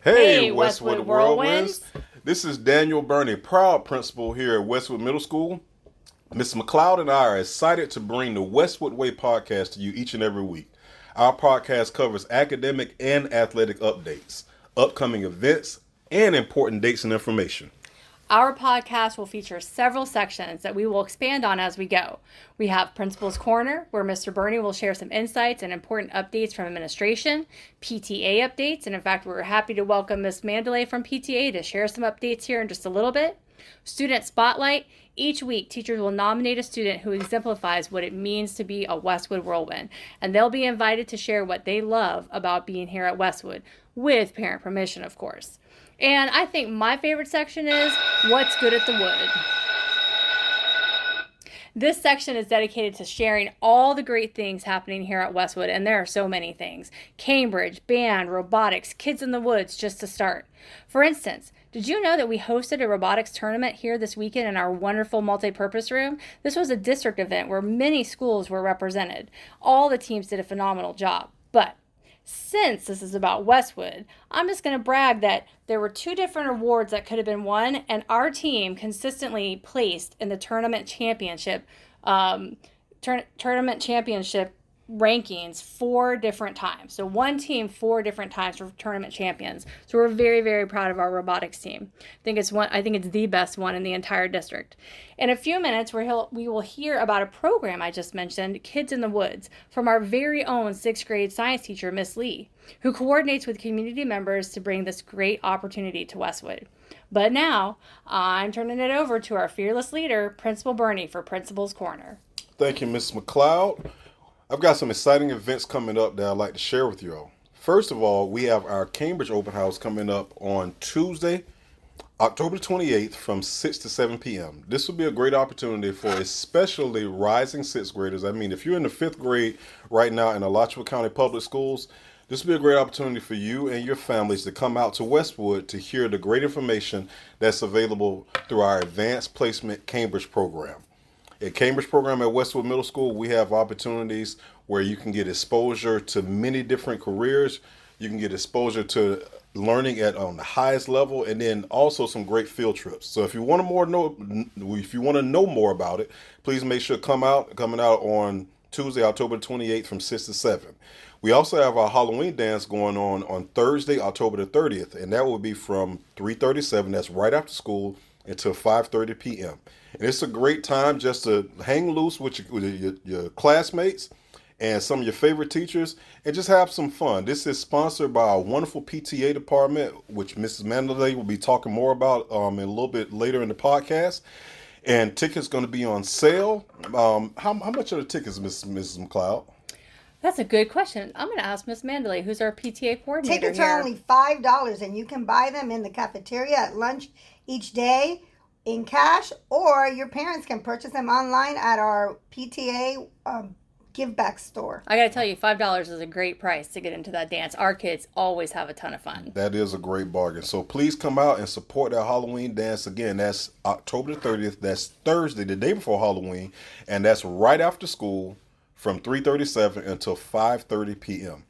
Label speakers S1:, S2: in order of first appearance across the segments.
S1: Hey,
S2: Hey,
S1: Westwood
S2: Westwood
S1: Whirlwinds.
S2: Whirlwinds.
S1: This is Daniel Burney, proud principal here at Westwood Middle School. Ms. McLeod and I are excited to bring the Westwood Way podcast to you each and every week. Our podcast covers academic and athletic updates, upcoming events, and important dates and information.
S2: Our podcast will feature several sections that we will expand on as we go. We have Principal's Corner, where Mr. Burney will share some insights and important updates from administration, PTA updates, and in fact, we're happy to welcome Miss Manduley from PTA to share some updates here in just a little bit. Student Spotlight. Each week, teachers will nominate a student who exemplifies what it means to be a Westwood Whirlwind, and they'll be invited to share what they love about being here at Westwood, with parent permission, of course. And I think my favorite section is What's Good at the Wood. This section is dedicated to sharing all the great things happening here at Westwood, and there are so many things. Cambridge, band, robotics, kids in the woods, just to start. For instance, did you know that we hosted a robotics tournament here this weekend in our wonderful multi-purpose room? This was a district event where many schools were represented. All the teams did a phenomenal job, but since this is about Westwood, I'm just going to brag that there were 2 different awards that could have been won, and our team consistently placed in the tournament championship rankings 4 different times. So one team 4 different times for tournament champions. So we're very, very proud of our robotics team. I think it's the best one in the entire district. In a few minutes, we will hear about a program I just mentioned, Kids in the Woods, from our very own 6th grade science teacher, Miss Lee, who coordinates with community members to bring this great opportunity to Westwood. But now, I'm turning it over to our fearless leader, Principal Burney, for Principal's Corner.
S1: Thank you, Ms. McLeod. I've got some exciting events coming up that I'd like to share with you all. First of all, we have our Cambridge Open House coming up on Tuesday, October 28th from 6 to 7 p.m. This will be a great opportunity for especially rising 6th graders. I mean, if you're in the 5th grade right now in Alachua County Public Schools, this will be a great opportunity for you and your families to come out to Westwood to hear the great information that's available through our Advanced Placement Cambridge program. At Cambridge program at Westwood Middle School, we have opportunities where you can get exposure to many different careers. You can get exposure to learning on the highest level, and then also some great field trips. So if you want to know more about it, please make sure coming out on Tuesday, October 28th from 6 to 7. We also have our Halloween dance going on Thursday, October the 30th, and that will be from 3:37. That's right after school until 5:30 p.m. And it's a great time just to hang loose with your classmates and some of your favorite teachers and just have some fun. This is sponsored by our wonderful PTA department, which Mrs. Manduley will be talking more about in a little bit later in the podcast. And tickets going to be on sale. How much are the tickets, Mrs. McLeod?
S2: That's a good question. I'm going to ask Miss Mandalay, who's our PTA coordinator
S3: Tickets
S2: here.
S3: are only $5, and you can buy them in the cafeteria at lunch each day in cash, or your parents can purchase them online at our PTA give back store.
S2: I got to tell you, $5 is a great price to get into that dance. Our kids always have a ton of fun.
S1: That is a great bargain. So please come out and support that Halloween dance. Again, that's October the 30th. That's Thursday, the day before Halloween, and that's right after school from 3:37 until 5:30 p.m.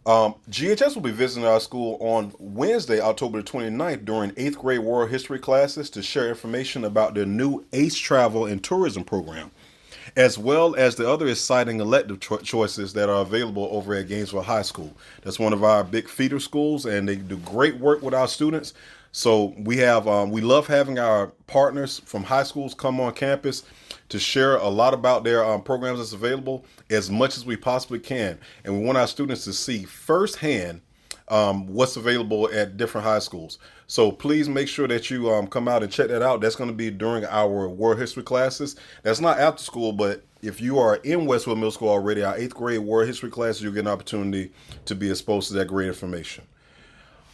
S1: GHS will be visiting our school on Wednesday, October the 29th during 8th grade world history classes to share information about their new ACE Travel and Tourism program, as well as the other exciting elective choices that are available over at Gainesville High School. That's one of our big feeder schools, and they do great work with our students. So we love having our partners from high schools come on campus to share a lot about their programs that's available as much as we possibly can. And we want our students to see firsthand what's available at different high schools. So please make sure that you come out and check that out. That's going to be during our world history classes. That's not after school, but if you are in Westwood Middle School already, our 8th grade world history classes, you'll get an opportunity to be exposed to that great information.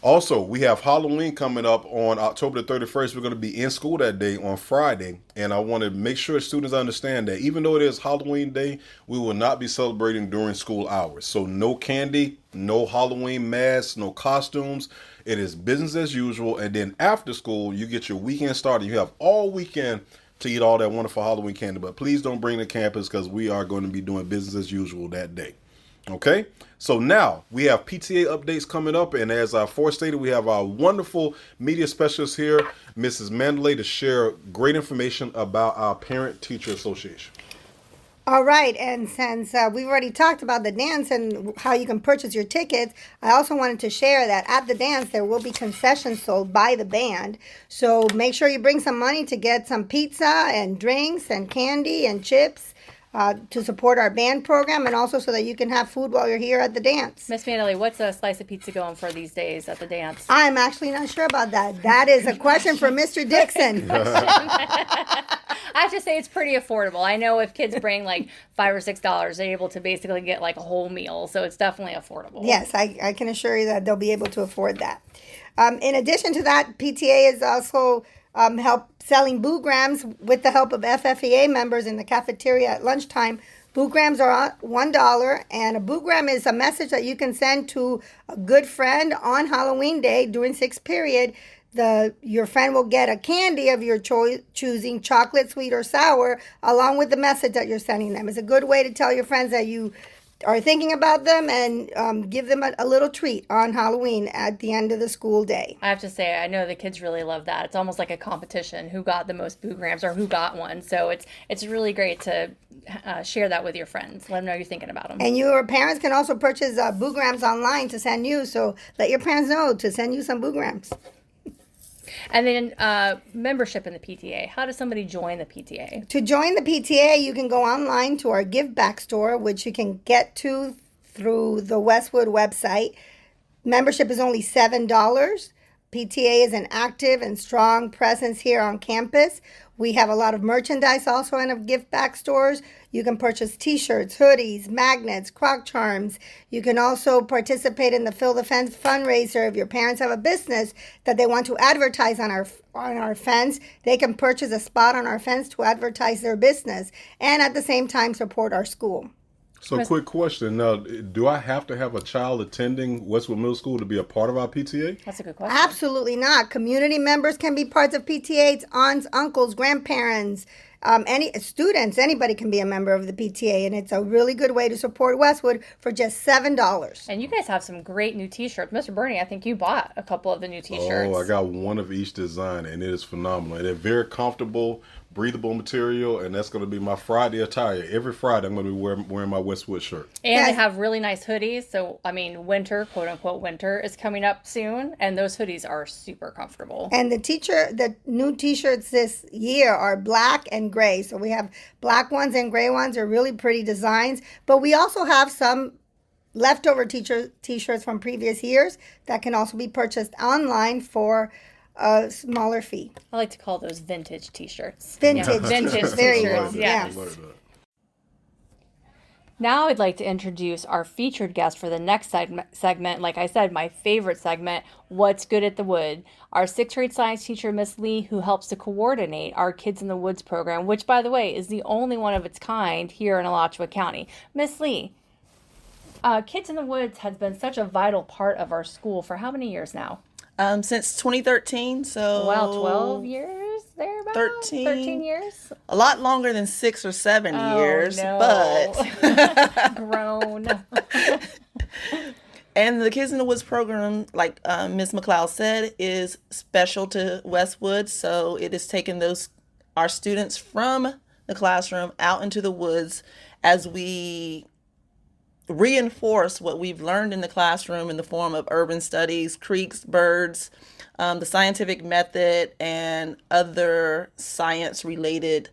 S1: Also, we have Halloween coming up on October the 31st. We're going to be in school that day on Friday. And I want to make sure students understand that even though it is Halloween Day, we will not be celebrating during school hours. So no candy, no Halloween masks, no costumes. It is business as usual. And then after school, you get your weekend started. You have all weekend to eat all that wonderful Halloween candy. But please don't bring it to campus because we are going to be doing business as usual that day. Okay, so now we have PTA updates coming up, and as I forestated, we have our wonderful media specialist here, Mrs. Manduley, to share great information about our Parent Teacher Association.
S3: All right, and since we've already talked about the dance and how you can purchase your tickets, I also wanted to share that at the dance there will be concessions sold by the band. So make sure you bring some money to get some pizza and drinks and candy and chips to support our band program, and also so that you can have food while you're here at the dance.
S2: Miss Mandalay, what's a slice of pizza going for these days at the dance?
S3: I'm actually not sure about that. That is a question for Mr. Dixon.
S2: I have to say it's pretty affordable. I know if kids bring like $5 or $6, they're able to basically get like a whole meal. So it's definitely affordable.
S3: Yes, I can assure you that they'll be able to afford that. In addition to that, PTA is also selling boograms with the help of FFEA members in the cafeteria at lunchtime. Boograms are $1, and a boogram is a message that you can send to a good friend on Halloween Day during sixth period. Your friend will get a candy of your choosing, chocolate, sweet, or sour, along with the message that you're sending them. It's a good way to tell your friends that you are thinking about them and give them a little treat on Halloween at the end of the school day.
S2: I have to say, I know the kids really love that. It's almost like a competition, who got the most boograms or who got one. So it's really great to share that with your friends. Let them know you're thinking about them.
S3: And your parents can also purchase boograms online to send you. So let your parents know to send you some boograms.
S2: And then membership in the PTA. How does somebody join the PTA?
S3: To join the PTA, you can go online to our Give Back store, which you can get to through the Westwood website. Membership is only $7. PTA is an active and strong presence here on campus. We have a lot of merchandise also in our gift back stores. You can purchase t-shirts, hoodies, magnets, crock charms. You can also participate in the Fill the Fence fundraiser. If your parents have a business that they want to advertise on our fence, they can purchase a spot on our fence to advertise their business and at the same time support our school.
S1: So quick question. Now, do I have to have a child attending Westwood Middle School to be a part of our PTA?
S2: That's a good question.
S3: Absolutely not. Community members can be parts of PTAs, aunts, uncles, grandparents, any students, anybody can be a member of the PTA, and it's a really good way to support Westwood for just $7.
S2: And you guys have some great new t-shirts. Mr. Bernie, I think you bought a couple of the new t-shirts.
S1: Oh, I got one of each design, and it is phenomenal. And they're very comfortable, breathable material, and that's going to be my Friday attire. Every Friday, I'm going to be wearing my Westwood shirt.
S2: And they have really nice hoodies. So, I mean, winter, quote unquote, winter is coming up soon, and those hoodies are super comfortable.
S3: And the new t-shirts this year are black and gray. So we have black ones and gray ones. Are really pretty designs. But we also have some leftover t-shirts from previous years that can also be purchased online for a smaller fee.
S2: I like to call those vintage t-shirts.
S3: Vintage.
S2: Vintage
S3: Very
S2: t-shirts,
S3: good.
S2: yes. Now I'd like to introduce our featured guest for the next segment. Like I said, my favorite segment, What's Good at the Wood. Our 6th grade science teacher, Miss Lee, who helps to coordinate our Kids in the Woods program, which, by the way, is the only one of its kind here in Alachua County. Miss Lee, Kids in the Woods has been such a vital part of our school for how many years now?
S4: Since 2013, so...
S2: Wow, 12 years there, about? 13 years?
S4: A lot longer than 6 or 7 years,
S2: no.
S4: but...
S2: Grown.
S4: And the Kids in the Woods program, like Ms. McLeod said, is special to Westwood, so it is taking our students from the classroom out into the woods as we reinforce what we've learned in the classroom in the form of urban studies, creeks, birds, the scientific method, and other science-related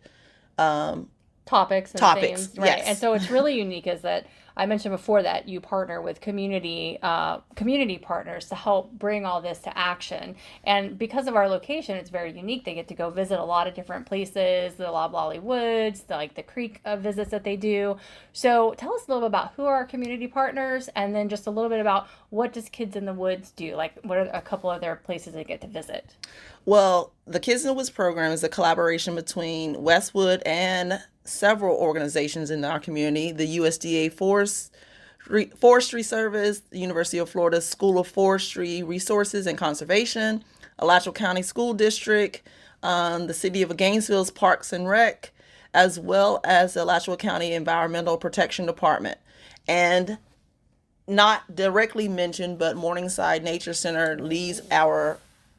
S2: topics and
S4: topics,
S2: themes. Right.
S4: yes.
S2: And so what's really unique is that I mentioned before that you partner with community partners to help bring all this to action. And because of our location, it's very unique. They get to go visit a lot of different places, the Loblolly Woods, the creek visits that they do. So tell us a little bit about who are our community partners, and then just a little bit about what does Kids in the Woods do? Like, what are a couple of their places they get to visit?
S4: Well, the Kids in the Woods program is a collaboration between Westwood and several organizations in our community, the USDA Forestry Service, the University of Florida School of Forestry Resources and Conservation, Alachua County School District, the City of Gainesville's Parks and Rec, as well as the Alachua County Environmental Protection Department. And not directly mentioned, but Morningside Nature Center leads our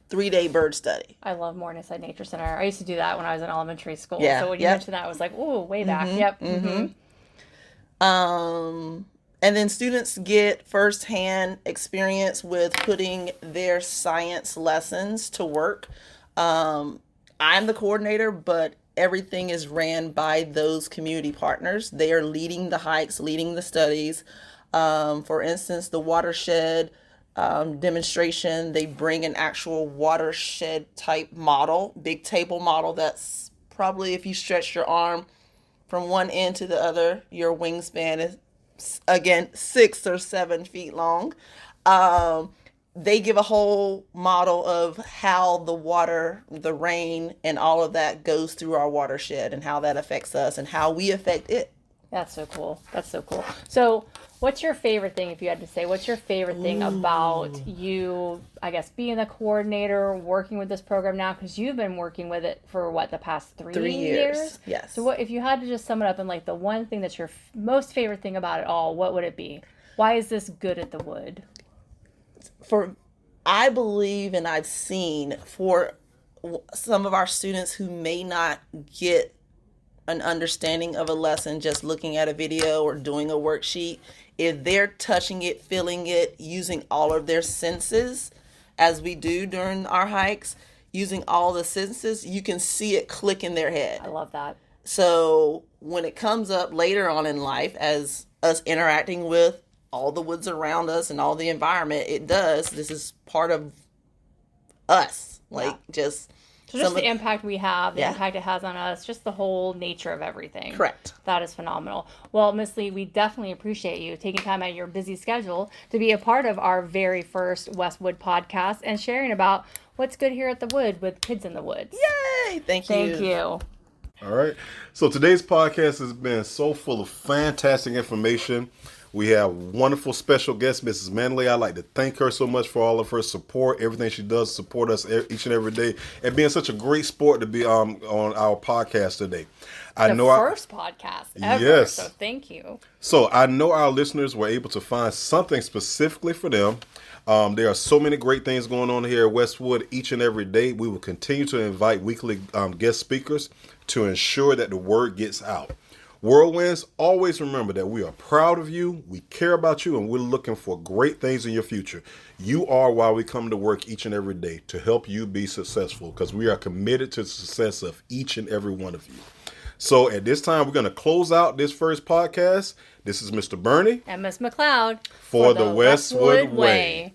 S4: 3-day bird study.
S2: I love Morningside Nature Center. I used to do that when I was in elementary school.
S4: Yeah,
S2: So when you
S4: yep.
S2: mentioned that, I was like, ooh, way back. Yep.
S4: And then students get firsthand experience with putting their science lessons to work. I'm the coordinator, but everything is ran by those community partners. They are leading the hikes, leading the studies. For instance, the watershed demonstration, they bring an actual watershed type model, big table model that's probably, if you stretch your arm from one end to the other, your wingspan is, again, 6 or 7 feet long. They give a whole model of how the water, the rain, and all of that goes through our watershed and how that affects us and how we affect it.
S2: That's so cool. That's so cool. So what's your favorite thing, if you had to say, what's your favorite thing about you, I guess, being the coordinator, working with this program now? Because you've been working with it for, what, the past 3 years?
S4: Yes.
S2: So what if you had to just sum it up in, like, the one thing that's your most favorite thing about it all, what would it be? Why is this good at the Wood?
S4: I believe, and I've seen, for some of our students who may not get an understanding of a lesson just looking at a video or doing a worksheet, if they're touching it, feeling it, using all of their senses, as we do during our hikes, using all the senses, you can see it click in their head.
S2: I love that.
S4: So when it comes up later on in life, as us interacting with all the woods around us and all the environment, this is part of us.
S2: So just the impact we have, the impact it has on us, just the whole nature of everything.
S4: Correct.
S2: That is phenomenal. Well, Miss Lee, we definitely appreciate you taking time out of your busy schedule to be a part of our very first Westwood podcast and sharing about what's good here at the Wood with Kids in the Woods.
S4: Yay! Thank you.
S2: Thank you.
S1: All right. So today's podcast has been so full of fantastic information. We have wonderful special guest, Mrs. Manduley. I'd like to thank her so much for all of her support, everything she does to support us each and every day, and being such a great sport to be on our podcast today.
S2: First podcast ever,
S1: yes.
S2: So thank you.
S1: So I know our listeners were able to find something specifically for them. There are so many great things going on here at Westwood each and every day. We will continue to invite weekly guest speakers to ensure that the word gets out. Whirlwinds, always remember that we are proud of you, we care about you, and we're looking for great things in your future. You are why we come to work each and every day, to help you be successful, because we are committed to the success of each and every one of you. So at this time, we're going to close out this first podcast. This is Mr. Bernie
S2: And Miss McLeod
S1: for the Westwood Way.